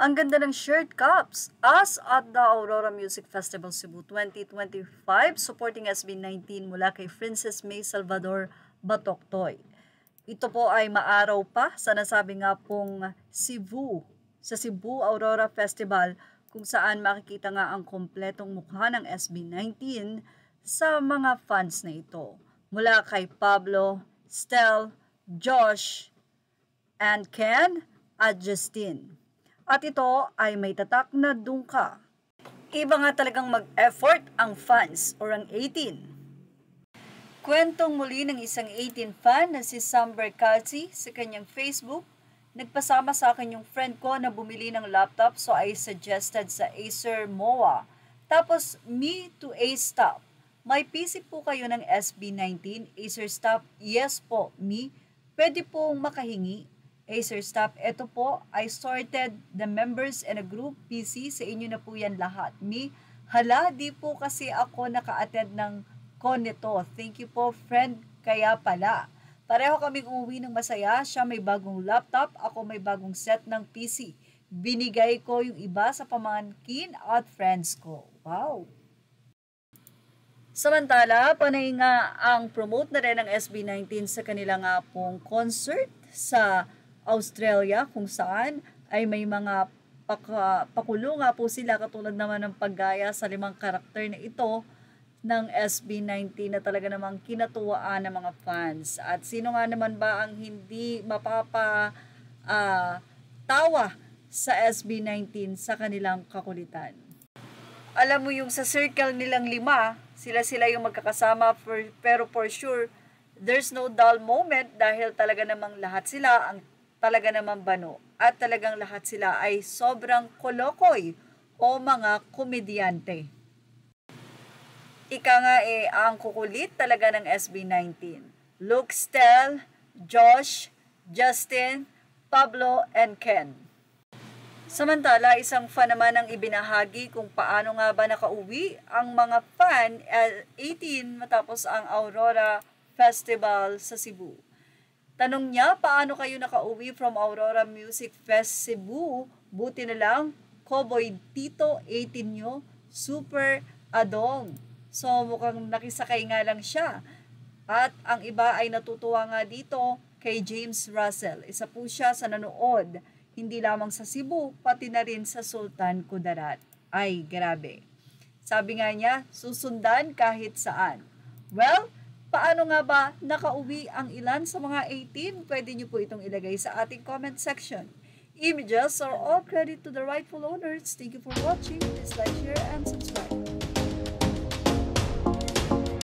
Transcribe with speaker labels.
Speaker 1: Ang ganda ng shirt cups. Us at the Aurora Music Festival Cebu 2025 supporting SB19 mula kay Princess May Salvador Batoktoy. Ito po ay maaraw pa sa nasabi nga pong Cebu, sa Cebu Aurora Festival kung saan makikita nga ang kompletong mukha ng SB19 sa mga fans na ito. Mula kay Pablo, Stel, Josh, and Ken at Justin. At ito ay may tatak na dungka. Iba nga talagang mag-effort ang fans or ang 18. Kwentong muli ng isang 18 fan na si Sam Bercazzi sa kanyang Facebook, nagpasama sa akin yung friend ko na bumili ng laptop so I suggested sa Acer MOA. Tapos me to A-Stop. May PC po kayo ng SB19, Acer Stop? Yes po, me. Pwede pong makahingi. Acer Stop, ito po, I sorted the members in a group PC, sa inyo na po yan lahat. Me, hala, di po kasi ako naka-attend ng con nito. Thank you po, friend, kaya pala. Pareho kaming umuwi ng masaya, siya may bagong laptop, ako may bagong set ng PC. Binigay ko yung iba sa pamangkin at friends ko. Wow! Samantala, panay nga ang promote na rin ng SB19 sa kanila nga pong concert sa Australia kung saan ay may mga pakulo nga po sila katulad naman ng paggaya sa 5 karakter na ito ng SB19 na talaga namang kinatuwaan ng mga fans. At sino nga naman ba ang hindi tawa sa SB19 sa kanilang kakulitan? Alam mo yung sa circle nilang 5, sila yung magkakasama pero for sure, there's no dull moment dahil talaga namang lahat sila ang talaga naman bano at talagang lahat sila ay sobrang kolokoy o mga komedyante. Ika nga ang kukulit talaga ng SB19. Luke, Stel, Josh, Justin, Pablo, and Ken. Samantala, isang fan naman ang ibinahagi kung paano nga ba nakauwi ang mga fan 18 matapos ang Aurora Festival sa Cebu. Tanong niya, paano kayo nakauwi from Aurora Music Fest Cebu? Buti na lang, Cowboy Tito, 18 nyo, super adong. So mukhang nakisakay nga lang siya. At ang iba ay natutuwa nga dito kay James Russell. Isa po siya sa nanood, hindi lamang sa Cebu, pati na rin sa Sultan Kudarat. Ay, grabe. Sabi nga niya, susundan kahit saan. Well, paano nga ba nakauwi ang ilan sa mga 18? Pwede nyo po itong ilagay sa ating comment section. Images are all credit to the rightful owners. Thank you for watching. Please like, share, and subscribe.